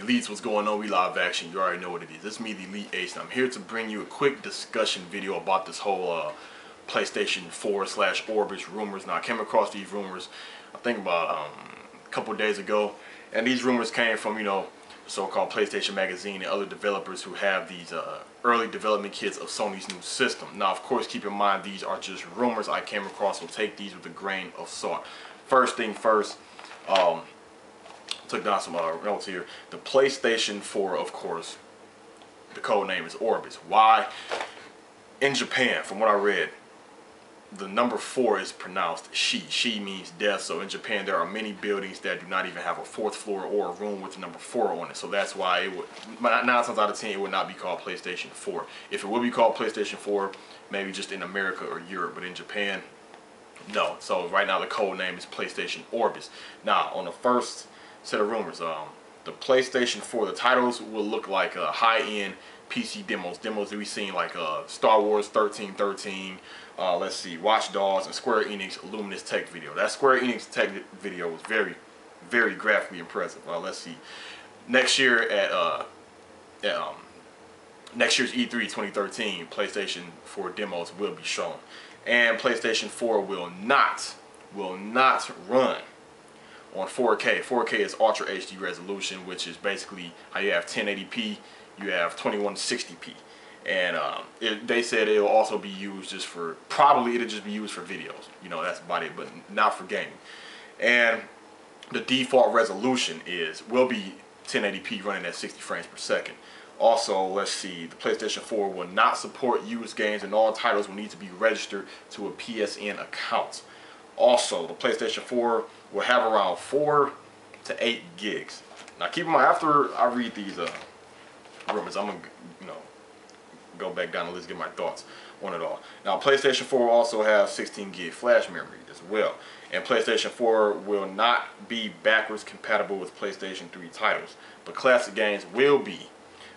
Elites, what's going on? We live action. You already know what it is. This is me, the Elite Ace, and I'm here to bring you a quick discussion video about this whole PlayStation 4 / Orbis rumors. Now, I came across these rumors, I think about a couple of days ago, and these rumors came from, the so-called PlayStation Magazine and other developers who have these early development kits of Sony's new system. Now, of course, keep in mind these are just rumors I came across, so take these with a grain of salt. First thing first, took down some notes here. The PlayStation 4, of course, the code name is Orbis. Why? In Japan, from what I read, the number 4 is pronounced she. She means death. So in Japan, there are many buildings that do not even have a 4th floor or a room with the number 4 on it. So that's why it would, 9 times out of 10, it would not be called PlayStation 4. If it would be called PlayStation 4, maybe just in America or Europe, but in Japan, no. So right now, the code name is PlayStation Orbis. Now, on the first set of rumors, the PlayStation 4, the titles will look like high-end PC demos that we've seen, like Star Wars 1313, let's see, Watch Dogs, and Square Enix Luminous Tech video. That Square Enix Tech video was very, very graphically impressive. Let's see, next year at next year's E3 2013, PlayStation 4 demos will be shown, and PlayStation 4 will not run on 4K. 4K is Ultra HD resolution, which is basically how you have 1080p, you have 2160p, and they said it'll also be used just for, it'll just be used for videos. That's about it, but not for gaming. And the default resolution will be 1080p running at 60 frames per second. Also, let's see, the PlayStation 4 will not support used games, and all titles will need to be registered to a PSN account. Also, the PlayStation 4 will have around 4 to 8 gigs. Now, keep in mind, after I read these rumors, I'm gonna, go back down the list, get my thoughts on it all. Now, PlayStation 4 will also have 16 gig flash memory as well, and PlayStation 4 will not be backwards compatible with PlayStation 3 titles, but classic games will be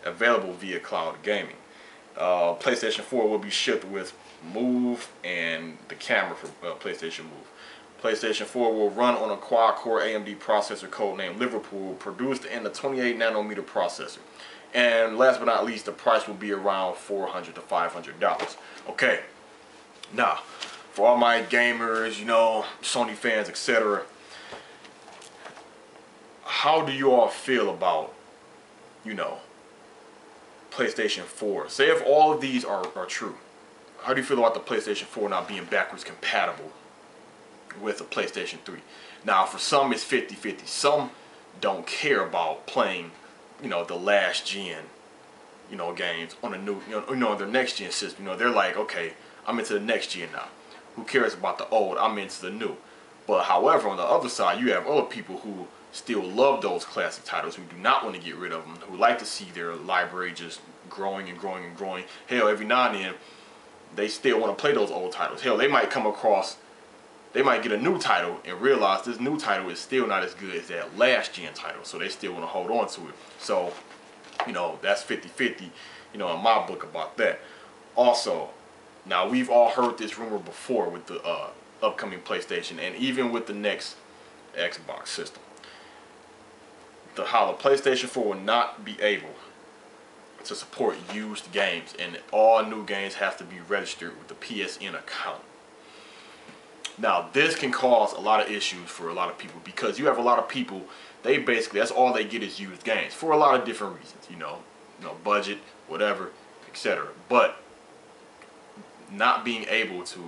available via cloud gaming. PlayStation 4 will be shipped with Move and the camera for PlayStation Move. PlayStation 4 will run on a quad-core AMD processor codenamed Liverpool, produced in the 28nm processor. And last but not least, the price will be around $400 to $500. Okay, now, for all my gamers, Sony fans, etc., how do you all feel about, PlayStation 4? Say if all of these are true, how do you feel about the PlayStation 4 not being backwards compatible with the PlayStation 3? Now, for some it's 50-50. Some don't care about playing, the last gen, games on a new, their next gen system. They're like, okay, I'm into the next gen now. Who cares about the old? I'm into the new. But however, on the other side, you have other people who still love those classic titles, who do not want to get rid of them, who like to see their library just growing and growing and growing. Hell, every now and then, they still want to play those old titles. Hell, they might get a new title and realize this new title is still not as good as that last gen title, so they still want to hold on to it. So, that's 50-50, in my book about that. Also, now we've all heard this rumor before with the upcoming PlayStation, and even with the next Xbox system, how the PlayStation 4 will not be able to support used games, and all new games have to be registered with the PSN account. Now, this can cause a lot of issues for a lot of people, because you have a lot of people, they basically, that's all they get is used games for a lot of different reasons, budget, whatever, etc. But not being able to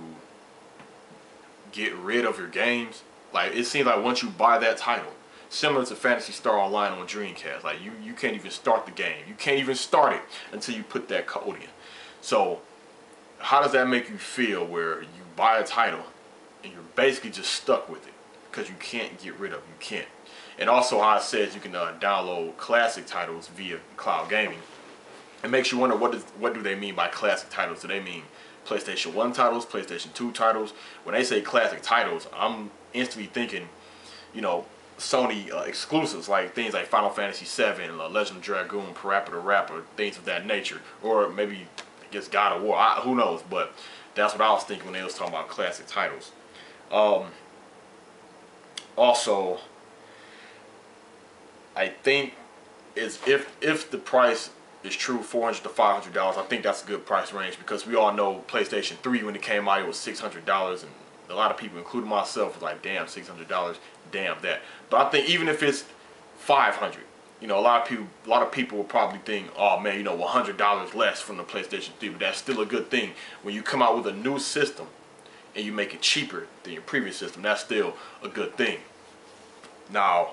get rid of your games, like, it seems like once you buy that title, similar to Phantasy Star Online on Dreamcast, like you can't even start the game. You can't even start it until you put that code in. So how does that make you feel, where you buy a title and you're basically just stuck with it because you can't get rid of it? You can't. And also, how it says you can download classic titles via cloud gaming. It makes you wonder, what do they mean by classic titles? Do they mean PlayStation 1 titles, PlayStation 2 titles? When they say classic titles, I'm instantly thinking, Sony exclusives, like things like Final Fantasy VII, Legend of Dragoon, Parappa the Rapper, things of that nature. Or maybe, I guess, God of War, who knows? But that's what I was thinking when they was talking about classic titles. Also, I think is if the price is true, $400 to $500, I think that's a good price range, because we all know PlayStation 3 when it came out, it was $600, and a lot of people, including myself, was like, damn, $600, damn that. But I think even if it's $500, you know, a lot of people will probably think, oh man, you know, $100 less from the PlayStation 3, but that's still a good thing. When you come out with a new system and you make it cheaper than your previous system, that's still a good thing. Now,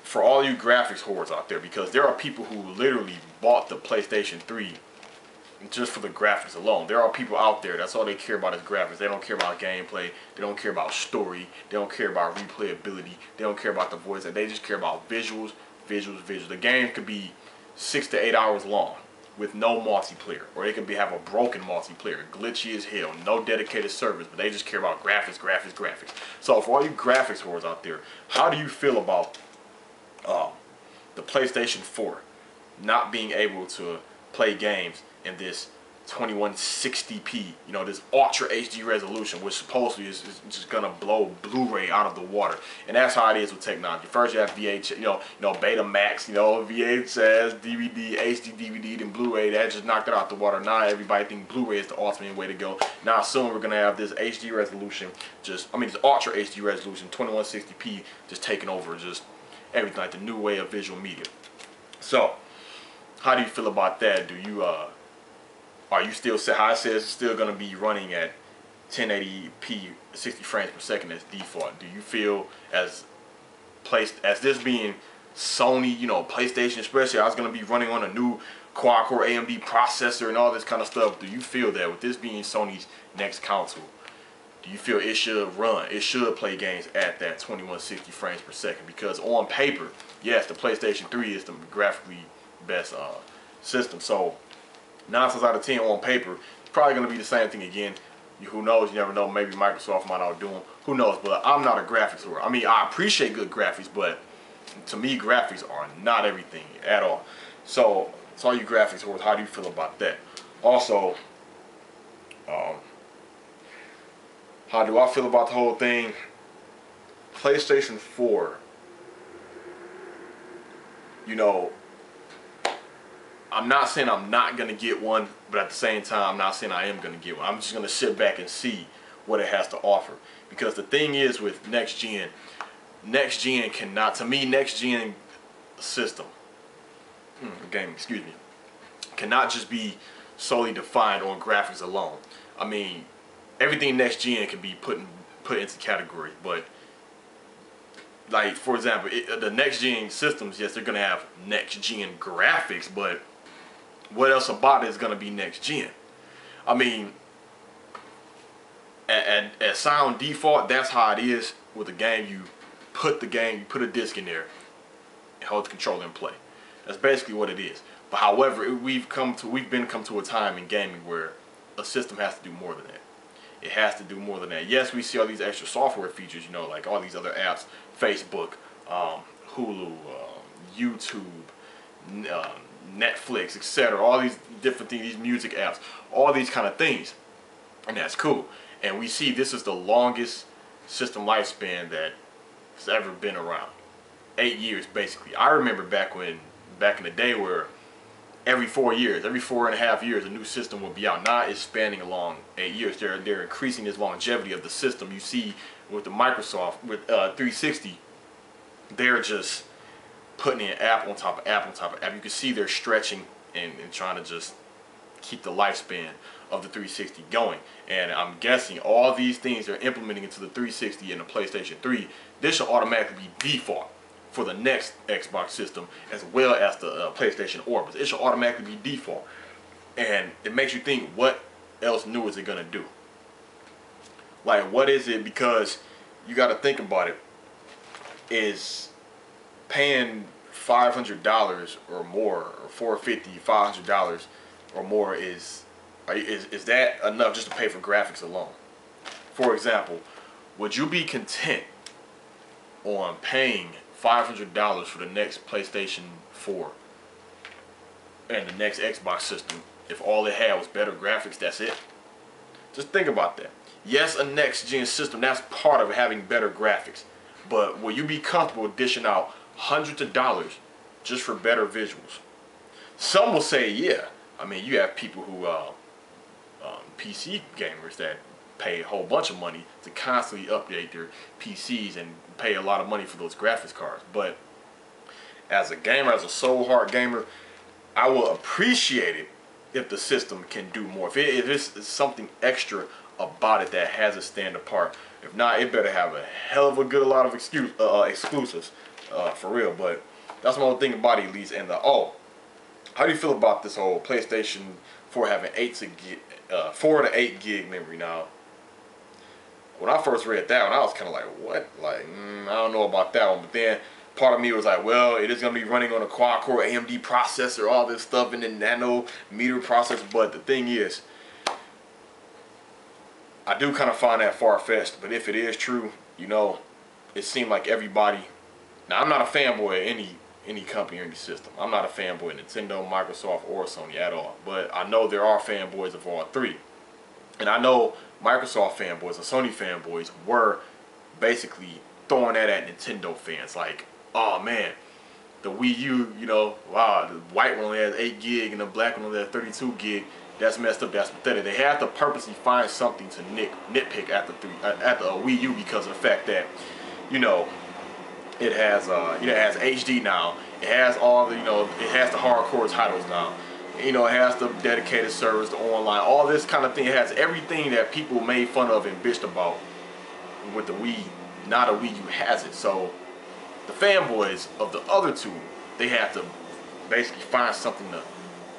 for all you graphics whores out there, because there are people who literally bought the PlayStation 3 just for the graphics alone. There are people out there, that's all they care about is graphics. They don't care about gameplay. They don't care about story. They don't care about replayability. They don't care about the voice. They just care about visuals, visuals, visuals. The game could be 6 to 8 hours long with no multiplayer, or it could have a broken multiplayer, glitchy as hell, no dedicated servers, but they just care about graphics, graphics, graphics. So for all you graphics whores out there, how do you feel about the PlayStation 4 not being able to play games in this 2160p, you know, this Ultra HD resolution, which supposedly is just gonna blow Blu-ray out of the water? And that's how it is with technology. First you have VHS, you know, Betamax, you know, VHS, DVD, HD DVD, then Blu-ray. That just knocked it out the water. Now everybody think Blu-ray is the ultimate way to go. Now soon we're gonna have this HD resolution, this Ultra HD resolution, 2160p, just taking over just everything, like the new way of visual media. So, how do you feel about that? Do you are you still set? How I said, it's still going to be running at 1080p, 60 frames per second as default. Do you feel as this being Sony, you know, PlayStation especially, I was going to be running on a new quad-core AMD processor and all this kind of stuff? Do you feel that with this being Sony's next console, do you feel it should run, it should play games at that 2160 frames per second? Because on paper, yes, the PlayStation 3 is the graphically best system. So 9 times out of 10 on paper, it's probably going to be the same thing again. Who knows? You never know. Maybe Microsoft might outdo them. Who knows? But I'm not a graphics whore. I mean, I appreciate good graphics, but to me, graphics are not everything at all. So all you graphics whores, how do you feel about that? Also, how do I feel about the whole thing? PlayStation 4, you know, I'm not saying I'm not going to get one, but at the same time, I'm not saying I am going to get one. I'm just going to sit back and see what it has to offer. Because the thing is with next gen cannot, to me, next gen system, game, excuse me, cannot just be solely defined on graphics alone. I mean, everything next gen can be put into categories, but like, for example, the next gen systems, yes, they're going to have next gen graphics, but what else about it is going to be next gen? I mean, at sound default, that's how it is with the game. You put a disc in there and hold the controller and play. That's basically what it is. But however, we've come to a time in gaming where a system has to do more than that. It has to do more than that. Yes, we see all these extra software features, you know, like all these other apps, Facebook, Hulu, YouTube, Netflix, etc. All these different things, these music apps, all these kind of things, and that's cool. And we see this is the longest system lifespan that has ever been around. 8 years basically. I remember back in the day where every 4 years, every 4.5 years, a new system will be out. Now it's spanning along 8 years. They're increasing this longevity of the system. You see with the Microsoft, with 360, they're just putting in app on top of app on top of app. You can see they're stretching and trying to just keep the lifespan of the 360 going. And I'm guessing all these things they're implementing into the 360 and the PlayStation 3, this should automatically be default for the next Xbox system, as well as the PlayStation Orbis. It should automatically be default. And it makes you think, what else new is it going to do? Like, what is it? Because you got to think about it. Is paying $500 or more, or $450, $500 or more, is that enough just to pay for graphics alone? For example, would you be content on paying $500 for the next PlayStation 4 and the next Xbox system if all it had was better graphics? That's it. Just think about that. Yes, a next gen system, that's part of having better graphics, but will you be comfortable dishing out hundreds of dollars just for better visuals. Some will say, yeah. I mean, you have people who, PC gamers that pay a whole bunch of money to constantly update their PCs and pay a lot of money for those graphics cards. But as a gamer, as a soul heart gamer, I will appreciate it if the system can do more. If it's something extra about it that has it stand apart. If not, it better have a hell of a good lot of exclusives for real. But that's my whole thing about it, Elites. And how do you feel about this whole PlayStation 4 having 4 to 8 gig memory? Now, when I first read that one, I was kind of like, what? Like, I don't know about that one. But then part of me was like, well, it is going to be running on a quad-core AMD processor, all this stuff, and then nanometer processor. But the thing is, I do kind of find that far-fetched. But if it is true, you know, it seemed like everybody. Now, I'm not a fanboy of any company or any system. I'm not a fanboy of Nintendo, Microsoft, or Sony at all. But I know there are fanboys of all three. And I know Microsoft fanboys and Sony fanboys were basically throwing that at Nintendo fans. Like, oh man, the Wii U, you know, wow, the white one only has 8 gig and the black one only has 32 gig. That's messed up. That's pathetic. They have to purposely find something to nitpick at the Wii U because of the fact that, you know, it has HD now. It has all the, it has the hardcore titles now. You know, it has the dedicated servers, the online, all this kind of thing. It has everything that people made fun of and bitched about with the Wii. Now the Wii U has it. So the fanboys of the other two, they have to basically find something to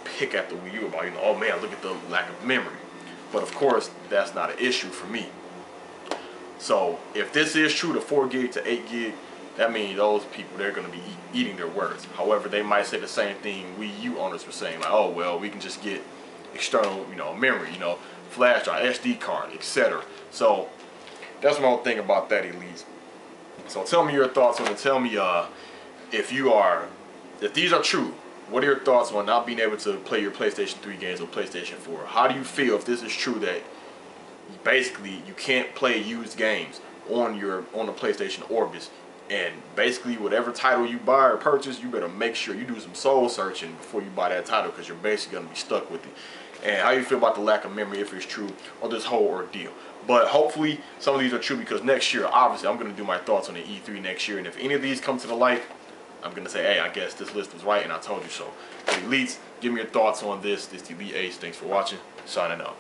pick at the Wii U about. You know, oh man, look at the lack of memory. But of course, that's not an issue for me. So if this is true, the 4 gig to 8 gig, that means those people, they're going to be eating their words. However, they might say the same thing Wii U owners were saying, like, oh, well, we can just get external, memory, flash drive, SD card, etc. So that's my whole thing about that, Elites. So tell me your thoughts on it. Tell me if these are true, what are your thoughts on not being able to play your PlayStation 3 games or PlayStation 4? How do you feel if this is true that basically you can't play used games on the PlayStation Orbis? And basically, whatever title you buy or purchase, you better make sure you do some soul searching before you buy that title, because you're basically going to be stuck with it. And how you feel about the lack of memory, if it's true, or this whole ordeal. But hopefully, some of these are true, because next year, obviously, I'm going to do my thoughts on the E3 next year. And if any of these come to the light, I'm going to say, hey, I guess this list was right, and I told you so. So, Elites, give me your thoughts on this. This is Elite Ace. Thanks for watching. Signing out.